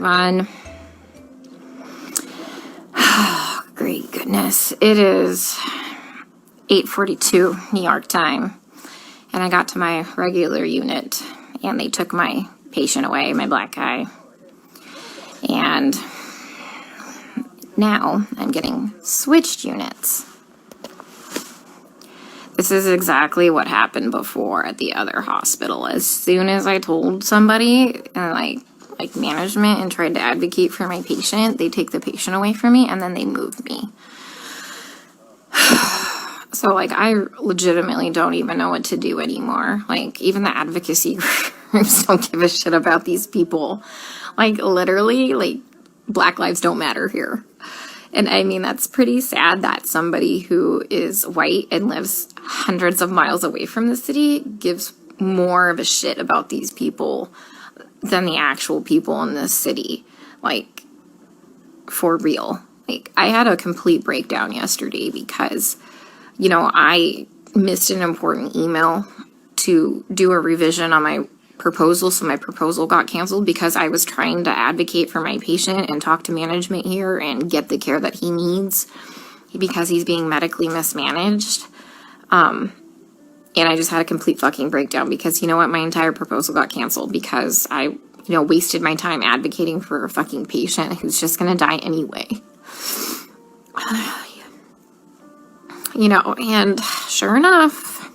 on. Oh, great goodness. It is 8:42 New York time, and I got to my regular unit, and they took my patient away, my black guy. And now I'm getting switched units. This is exactly what happened before at the other hospital. As soon as I told somebody, like management, and tried to advocate for my patient, they take the patient away from me and then they move me. So, like, I legitimately don't even know what to do anymore. Like, even the advocacy groups don't give a shit about these people. Like, literally, like, Black lives don't matter here. And I mean, that's pretty sad that somebody who is white and lives hundreds of miles away from the city gives more of a shit about these people than the actual people in this city. Like, for real. Like, I had a complete breakdown yesterday because, you know, I missed an important email to do a revision on my proposal, so my proposal got canceled because I was trying to advocate for my patient and talk to management here and get the care that he needs because he's being medically mismanaged. And I just had a complete fucking breakdown because, you know what, my entire proposal got canceled because I, you know, wasted my time advocating for a fucking patient who's just gonna die anyway. You know, and sure enough,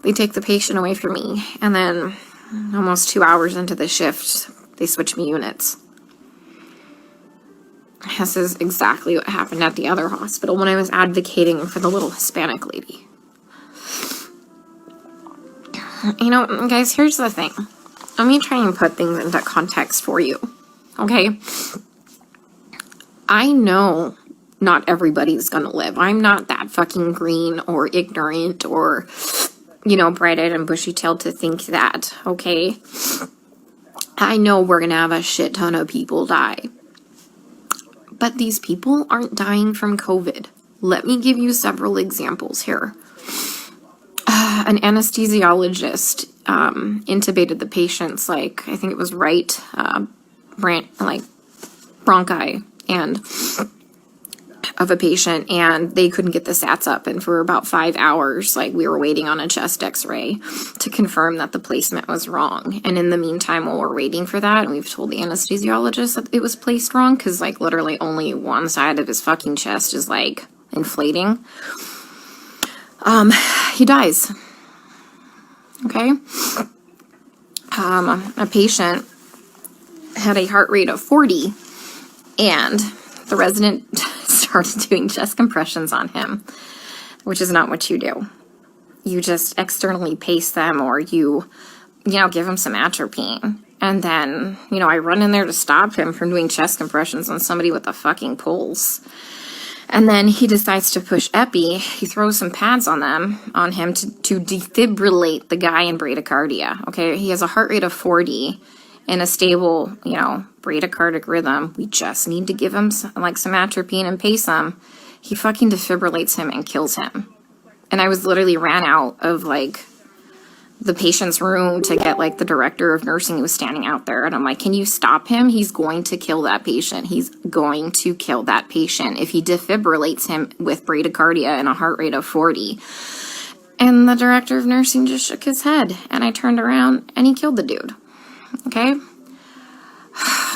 they take the patient away from me, and then almost 2 hours into the shift, they switch me units. This is exactly what happened at the other hospital when I was advocating for the little Hispanic lady. You know, guys, here's the thing. Let me try and put things into context for you, okay? I know not everybody's gonna live. I'm not that fucking green or ignorant or, you know, bright-eyed and bushy-tailed to think that, okay? I know we're gonna have a shit ton of people die. But these people aren't dying from COVID. Let me give you several examples here. An anesthesiologist intubated the patient's, like, I think it was right, bronchi and of a patient, and they couldn't get the sats up, and for about 5 hours, like, we were waiting on a chest x-ray to confirm that the placement was wrong. And in the meantime, while we're waiting for that, and we've told the anesthesiologist that it was placed wrong, because, like, literally only one side of his fucking chest is, like, inflating, he dies. Okay? A patient had a heart rate of 40, and the resident started doing chest compressions on him, which is not what you do. You just externally pace them, or you know, give him some atropine. And then, you know, I run in there to stop him from doing chest compressions on somebody with a fucking pulse. And then he decides to push epi. He throws some pads on him to defibrillate the guy in bradycardia. Okay, he has a heart rate of 40 and a stable, you know, bradycardic rhythm. We just need to give him some atropine and pace him. He fucking defibrillates him and kills him. And I was literally ran out of, like, the patient's room to get, like, the director of nursing who was standing out there. And I'm like, can you stop him? He's going to kill that patient. He's going to kill that patient if he defibrillates him with bradycardia and a heart rate of 40. And the director of nursing just shook his head. And I turned around and he killed the dude. Okay?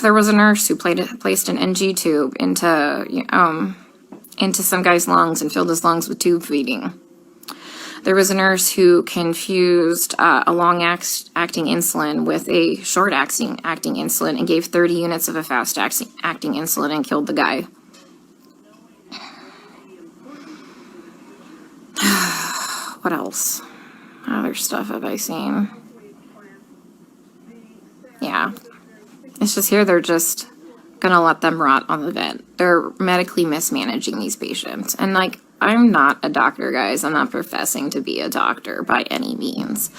There was a nurse who placed an NG tube into some guy's lungs and filled his lungs with tube feeding. There was a nurse who confused a long-acting insulin with a short-acting insulin and gave 30 units of a fast-acting insulin and killed the guy. What else? Other stuff have I seen? Yeah. It's just here they're just gonna let them rot on the vent. They're medically mismanaging these patients. And, like, I'm not a doctor, guys. I'm not professing to be a doctor by any means.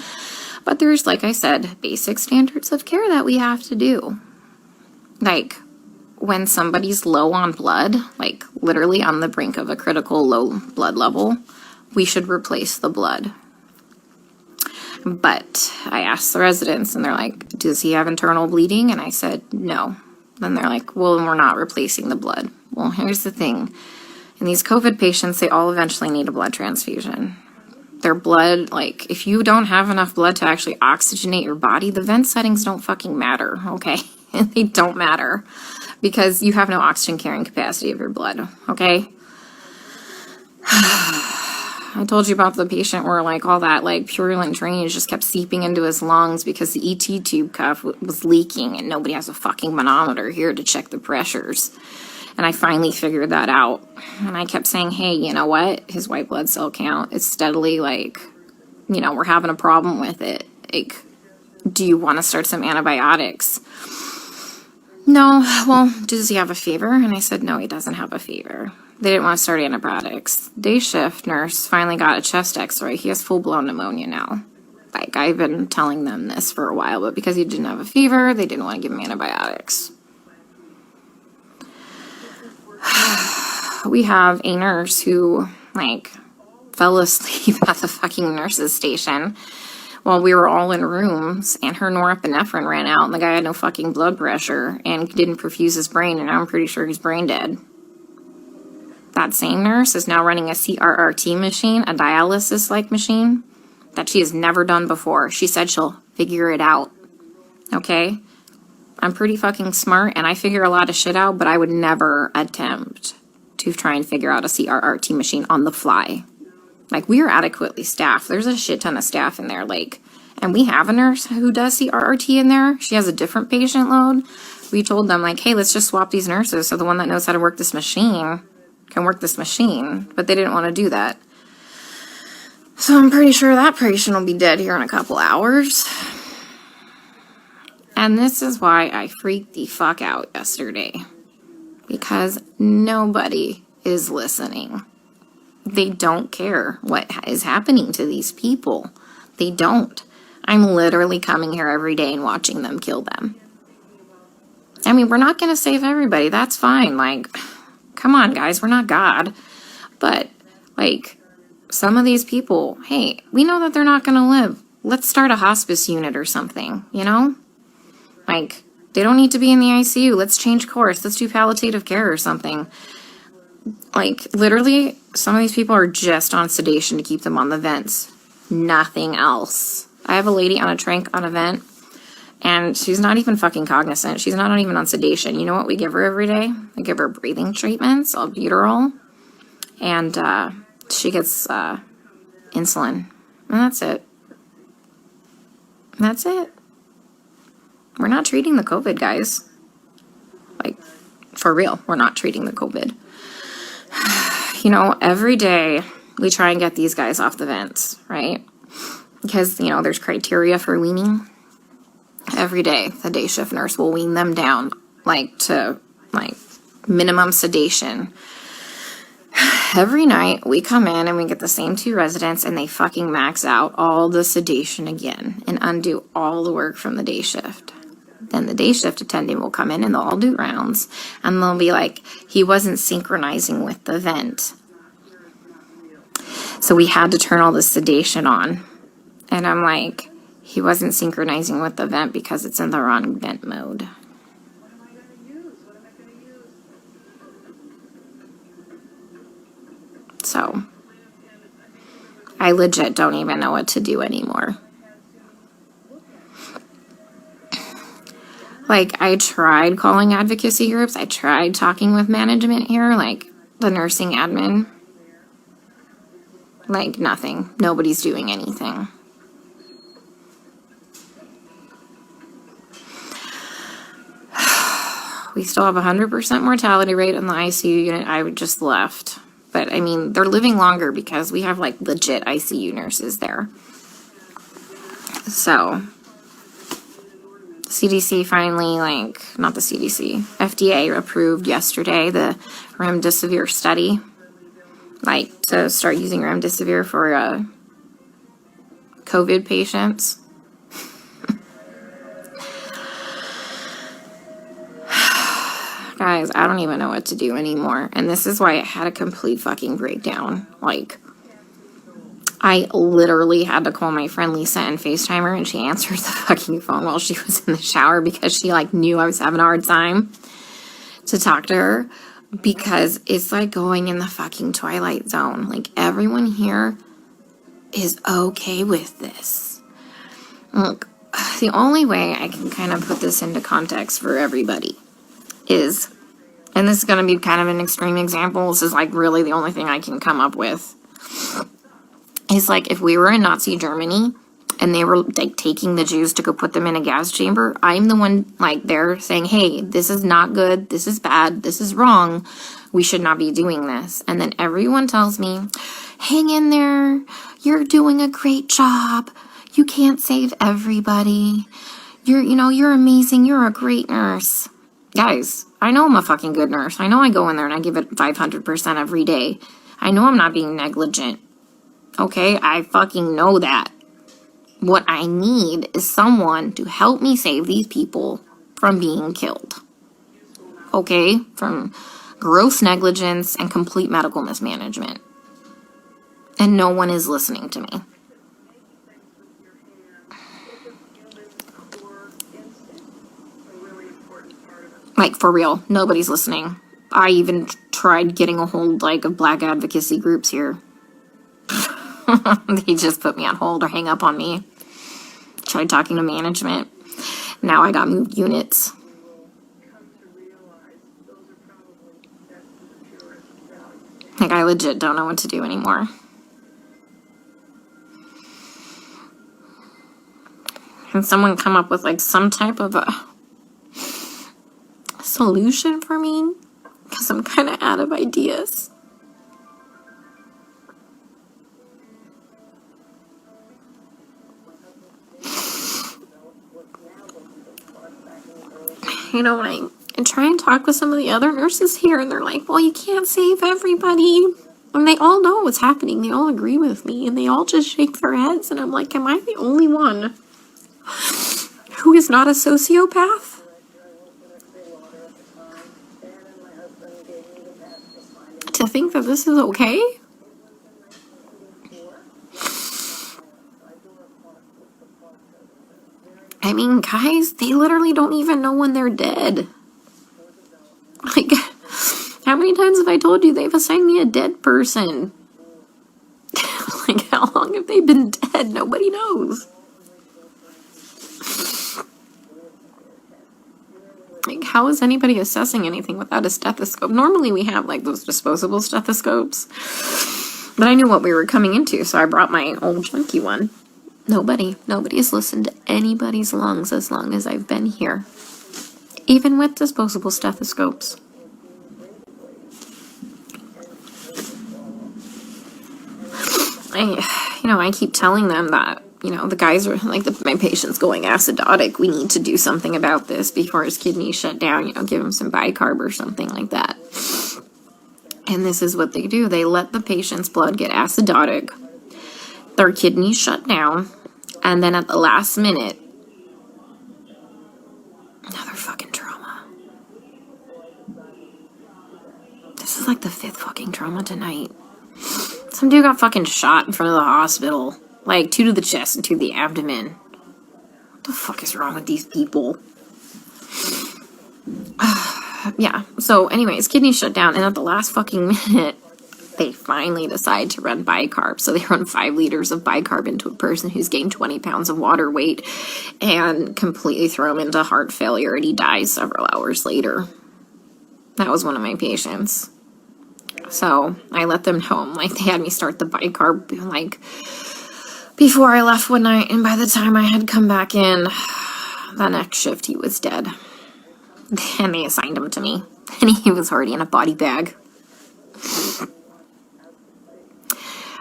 But there's, like I said, basic standards of care that we have to do. Like, when somebody's low on blood, like literally on the brink of a critical low blood level, we should replace the blood. But I asked the residents, and they're like, does he have internal bleeding? And I said, no. Then they're like, well, we're not replacing the blood. Well, here's the thing. In these COVID patients, they all eventually need a blood transfusion. Their blood, like, if you don't have enough blood to actually oxygenate your body, the vent settings don't fucking matter, okay? They don't matter because you have no oxygen carrying capacity of your blood, okay? I told you about the patient where, like, all that, like, purulent drainage just kept seeping into his lungs because the ET tube cuff was leaking and nobody has a fucking manometer here to check the pressures. And I finally figured that out. And I kept saying, hey, you know what? His white blood cell count is steadily, like, you know, we're having a problem with it. Like, do you want to start some antibiotics? No. Well, does he have a fever? And I said, no, he doesn't have a fever. They didn't want to start antibiotics. Day shift nurse finally got a chest x-ray. He has full-blown pneumonia now. Like, I've been telling them this for a while, but because he didn't have a fever, they didn't want to give him antibiotics. We have a nurse who, like, fell asleep at the fucking nurse's station while we were all in rooms, and her norepinephrine ran out, and the guy had no fucking blood pressure and didn't perfuse his brain, and I'm pretty sure he's brain dead. That same nurse is now running a CRRT machine, a dialysis-like machine, that she has never done before. She said she'll figure it out, okay? I'm pretty fucking smart, and I figure a lot of shit out, but I would never attempt to try and figure out a CRRT machine on the fly. Like, we are adequately staffed. There's a shit ton of staff in there, like, and we have a nurse who does CRRT in there. She has a different patient load. We told them, like, hey, let's just swap these nurses so the one that knows how to work this machine can work this machine, but they didn't want to do that. So I'm pretty sure that patient will be dead here in a couple hours. And this is why I freaked the fuck out yesterday. Because nobody is listening. They don't care what is happening to these people. They don't. I'm literally coming here every day and watching them kill them. I mean, we're not going to save everybody. That's fine. Like, come on, guys. We're not God. But, like, some of these people, hey, we know that they're not going to live. Let's start a hospice unit or something, you know? Like, they don't need to be in the ICU. Let's change course. Let's do palliative care or something. Like, literally, some of these people are just on sedation to keep them on the vents. Nothing else. I have a lady on a tranq on a vent, and she's not even fucking cognizant. She's not even on sedation. You know what we give her every day? We give her breathing treatments, albuterol, and she gets insulin. And that's it. That's it. We're not treating the COVID, guys. Like, for real, we're not treating the COVID. You know, every day we try and get these guys off the vents, right? Because, you know, there's criteria for weaning. Every day, the day shift nurse will wean them down, like, to, like, minimum sedation. Every night, we come in and we get the same 2 residents, and they fucking max out all the sedation again and undo all the work from the day shift. Then the day shift attendant will come in and they'll all do rounds, and they'll be like, he wasn't synchronizing with the vent. So we had to turn all the sedation on. And I'm like, he wasn't synchronizing with the vent because it's in the wrong vent mode. So I legit don't even know what to do anymore. Like, I tried calling advocacy groups. I tried talking with management here, like the nursing admin. Like, nothing. Nobody's doing anything. We still have 100% mortality rate in the ICU unit. I just left. But, I mean, they're living longer because we have, like, legit ICU nurses there. So, CDC finally, like, not the CDC, FDA approved yesterday the remdesivir study. Like, to start using remdesivir for COVID patients. Guys, I don't even know what to do anymore. And this is why I had a complete fucking breakdown. Like, I literally had to call my friend Lisa and FaceTime her, and she answered the fucking phone while she was in the shower because she, like, knew I was having a hard time. to talk to her because it's like going in the fucking Twilight Zone. Like, everyone here is okay with this. Look, the only way I can kind of put this into context for everybody is, and this is going to be kind of an extreme example, this is like really the only thing I can come up with, is like if we were in Nazi Germany and they were like taking the Jews to go put them in a gas chamber, I'm the one like there saying, hey, this is not good, this is bad, this is wrong, we should not be doing this. And then everyone tells me, hang in there, you're doing a great job, you can't save everybody, you're amazing, you're a great nurse. Guys, I know I'm a fucking good nurse. I know I go in there and I give it 500% every day. I know I'm not being negligent. Okay, I fucking know that. What I need is someone to help me save these people from being killed. Okay, from gross negligence and complete medical mismanagement. And no one is listening to me. Like, for real, nobody's listening. I even tried getting a hold, like, of black advocacy groups here. They just put me on hold or hang up on me. Tried talking to management. Now I got moved units. Like, I legit don't know what to do anymore. Can someone come up with, like, some type of a solution for me? Because I'm kind of out of ideas. When I try and talk with some of the other nurses here, and they're like, well, you can't save everybody. And they all know what's happening. They all agree with me, and they all just shake their heads. And I'm like, am I the only one who is not a sociopath? To think that this is okay? I mean, guys, they literally don't even know when they're dead. Like, how many times have I told you they've assigned me a dead person? Like, how long have they been dead? Nobody knows. Like, how is anybody assessing anything without a stethoscope? Normally we have, like, those disposable stethoscopes. But I knew what we were coming into, so I brought my old chunky one. Nobody has listened to anybody's lungs as long as I've been here. Even with disposable stethoscopes. I keep telling them that, the guys are, like, my patient's going acidotic. We need to do something about this before his kidneys shut down. Give him some bicarb or something like that. And this is what they do. They let the patient's blood get acidotic. Their kidneys shut down. And then at the last minute, another fucking trauma. This is like the 5th fucking trauma tonight. Some dude got fucking shot in front of the hospital. Like, 2 to the chest and 2 to the abdomen. What the fuck is wrong with these people? Yeah, so anyways, kidneys shut down, and at the last fucking minute, they finally decide to run bicarb. So they run 5 liters of bicarb into a person who's gained 20 pounds of water weight and completely throw him into heart failure, and he dies several hours later. That was one of my patients. So I let them know, like, they had me start the bicarb, like, before I left one night, and by the time I had come back in, the next shift, he was dead. And they assigned him to me, and he was already in a body bag.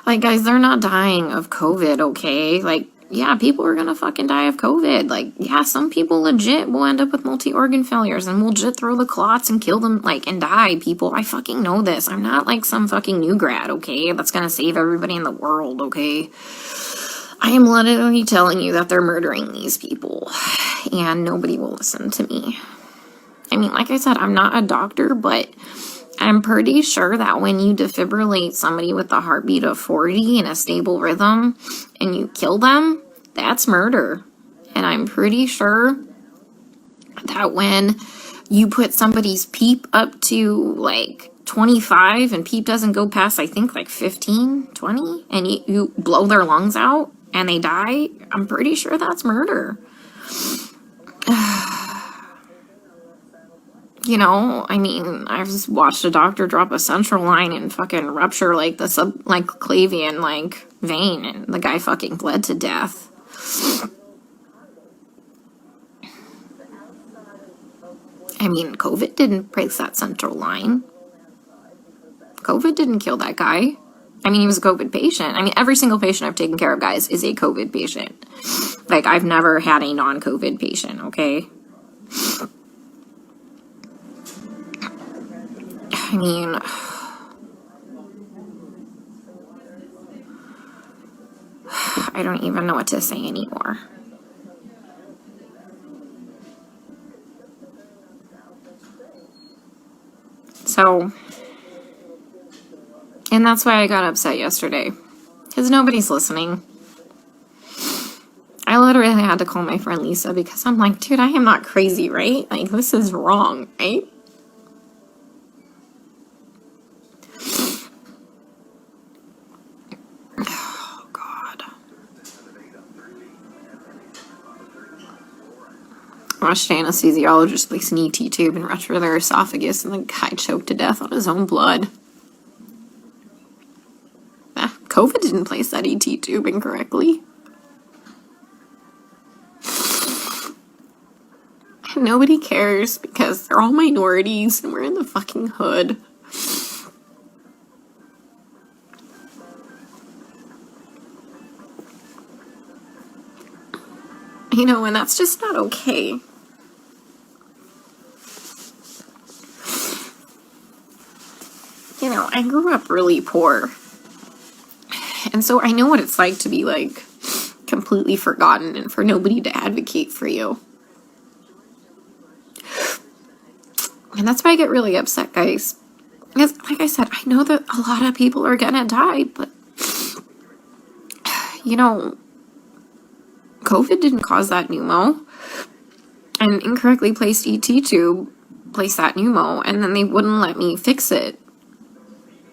Like, guys, they're not dying of COVID, okay? Like, yeah, people are gonna fucking die of COVID. Like, yeah, some people legit will end up with multi-organ failures and will legit throw the clots and kill them, like, and die, people. I fucking know this. I'm not like some fucking new grad, okay? That's gonna save everybody in the world, okay? I am literally telling you that they're murdering these people, and nobody will listen to me. I mean, like I said, I'm not a doctor, but I'm pretty sure that when you defibrillate somebody with a heartbeat of 40 in a stable rhythm and you kill them, that's murder. And I'm pretty sure that when you put somebody's PEEP up to like 25 and PEEP doesn't go past, I think, like 15, 20, and you blow their lungs out and they die, I'm pretty sure that's murder. You know, I mean, I've just watched a doctor drop a central line and fucking rupture like the subclavian like vein, and the guy fucking bled to death. I mean, COVID didn't break that central line. COVID didn't kill that guy. I mean, he was a COVID patient. I mean, every single patient I've taken care of, guys, is a COVID patient. Like, I've never had a non-COVID patient, okay? I mean, I don't even know what to say anymore. So, and that's why I got upset yesterday, because nobody's listening. I literally had to call my friend Lisa because I'm like, dude, I am not crazy, right? Like, this is wrong, right? Oh, God. I watched an anesthesiologist place an ET tube and rupture their esophagus, and the guy choked to death on his own blood. COVID didn't place that ET tube incorrectly. And nobody cares because they're all minorities and we're in the fucking hood. You know, and that's just not okay. You know, I grew up really poor. And so I know what it's like to be, like, completely forgotten and for nobody to advocate for you. And that's why I get really upset, guys. Because, like I said, I know that a lot of people are gonna die, but, you know, COVID didn't cause that pneumo. An incorrectly placed ET tube placed that pneumo, and then they wouldn't let me fix it.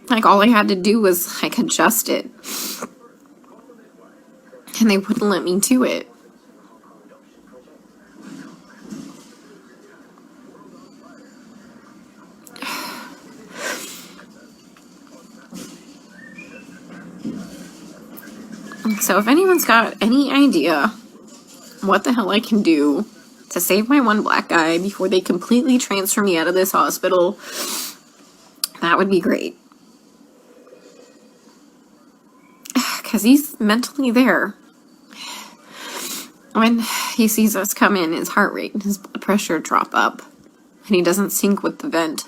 Like, all I had to do was, like, adjust it. And they wouldn't let me do it. So if anyone's got any idea what the hell I can do to save my one black guy before they completely transfer me out of this hospital, that would be great. Because he's mentally there. When he sees us come in, his heart rate and his blood pressure drop up. And he doesn't sync with the vent.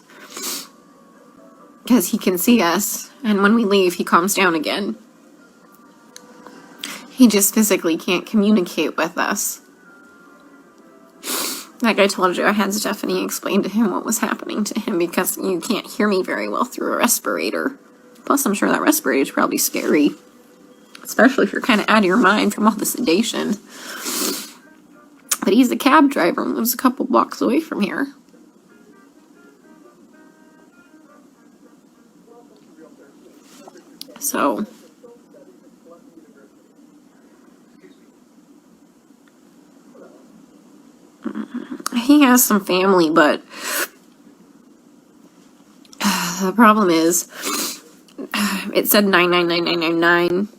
Because he can see us. And when we leave, he calms down again. He just physically can't communicate with us. Like I told you, I had Stephanie explain to him what was happening to him because you can't hear me very well through a respirator. Plus, I'm sure that respirator is probably scary. Especially if you're kind of out of your mind from all the sedation. But he's a cab driver and lives a couple blocks away from here. So, he has some family, but the problem is it said 99999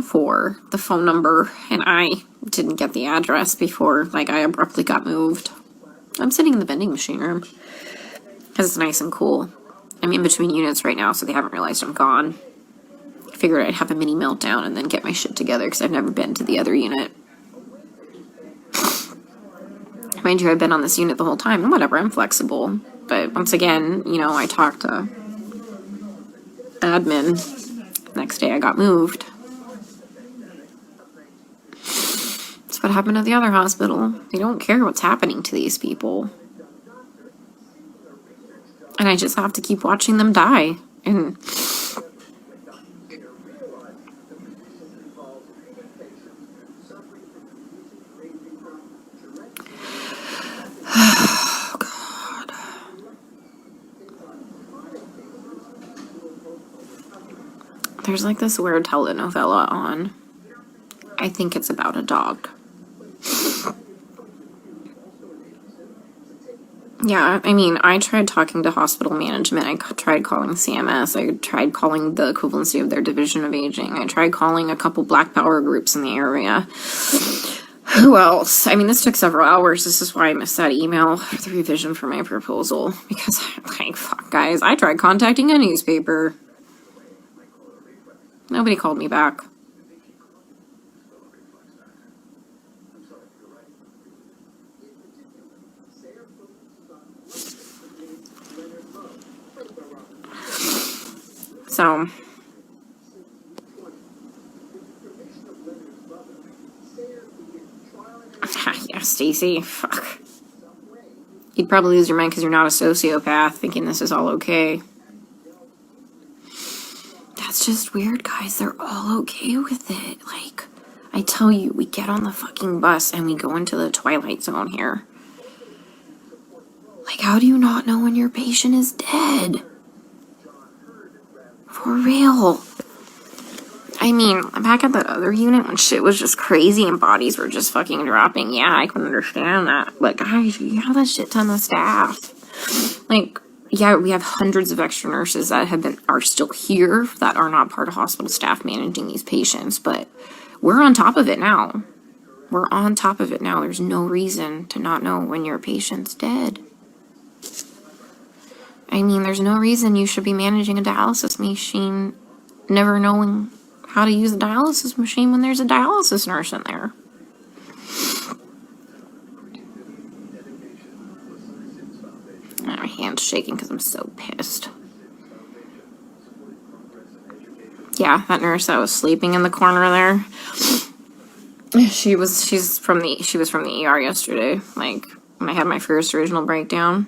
for the phone number, and I didn't get the address before, like, I abruptly got moved. I'm sitting in the vending machine room because it's nice and cool. I'm in between units right now, so they haven't realized I'm gone. I figured I'd have a mini meltdown and then get my shit together because I've never been to the other unit. Mind you, I've been on this unit the whole time, and whatever, I'm flexible. But once again, you know, I talked to admin. Next day I got moved. That's what happened at the other hospital. They don't care what's happening to these people. And I just have to keep watching them die. And oh, God. There's like this weird telenovela on. I think it's about a dog. Yeah, I mean, I tried talking to hospital management. I tried calling CMS. I tried calling the equivalency of their division of aging. I tried calling a couple Black Power groups in the area. Who else? I mean, this took several hours. This is why I missed that email for the revision for my proposal. Because, like, fuck, guys, I tried contacting a newspaper. Nobody called me back. So, yeah, Stacy, fuck. You'd probably lose your mind because you're not a sociopath thinking this is all okay. That's just weird, guys. They're all okay with it. Like, I tell you, we get on the fucking bus and we go into the Twilight Zone here. Like, how do you not know when your patient is dead? For real. I mean, back at that other unit when shit was just crazy and bodies were just fucking dropping, yeah, I can understand that. But guys, you have a shit ton of staff. Like, yeah, we have hundreds of extra nurses that are still here that are not part of hospital staff managing these patients, but we're on top of it now. We're on top of it now. There's no reason to not know when your patient's dead. I mean, there's no reason you should be managing a dialysis machine never knowing how to use a dialysis machine when there's a dialysis nurse in there. My hand's shaking because I'm so pissed. Yeah, that nurse that was sleeping in the corner there. She was from the ER yesterday, like when I had my first original breakdown.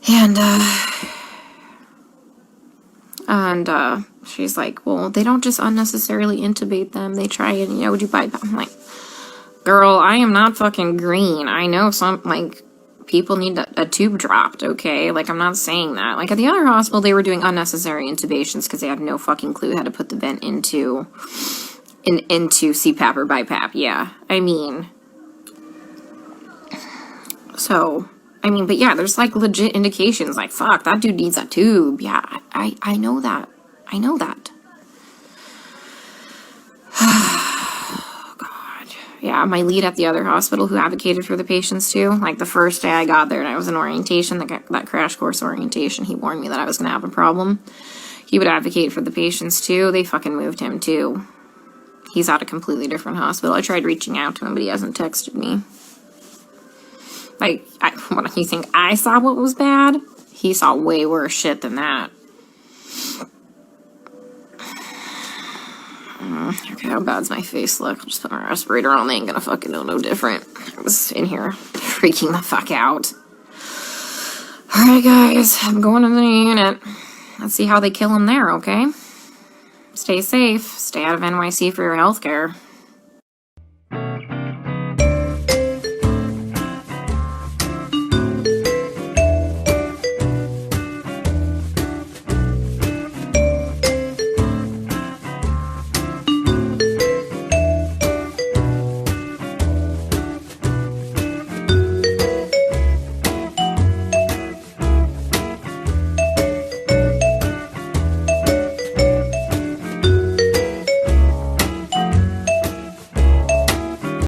And she's like, well, they don't just unnecessarily intubate them. They try and, do bypass. I'm like, girl, I am not fucking green. I know people need a tube dropped, okay? Like, I'm not saying that. Like, at the other hospital, they were doing unnecessary intubations because they had no fucking clue how to put the vent into CPAP or BiPAP. Yeah, I mean, so... but yeah, there's like legit indications like, fuck, that dude needs a tube. Yeah, I know that. I know that. Oh, God. Yeah, my lead at the other hospital who advocated for the patients too, like the first day I got there and I was in orientation, that crash course orientation, he warned me that I was going to have a problem. He would advocate for the patients too. They fucking moved him too. He's at a completely different hospital. I tried reaching out to him, but he hasn't texted me. Like, what do you think? I saw what was bad? He saw way worse shit than that. Okay, how bad's my face look? I'll just put my respirator on. They ain't gonna fucking know no different. I was in here freaking the fuck out. Alright, guys. I'm going to the unit. Let's see how they kill him there, okay? Stay safe. Stay out of NYC for your healthcare.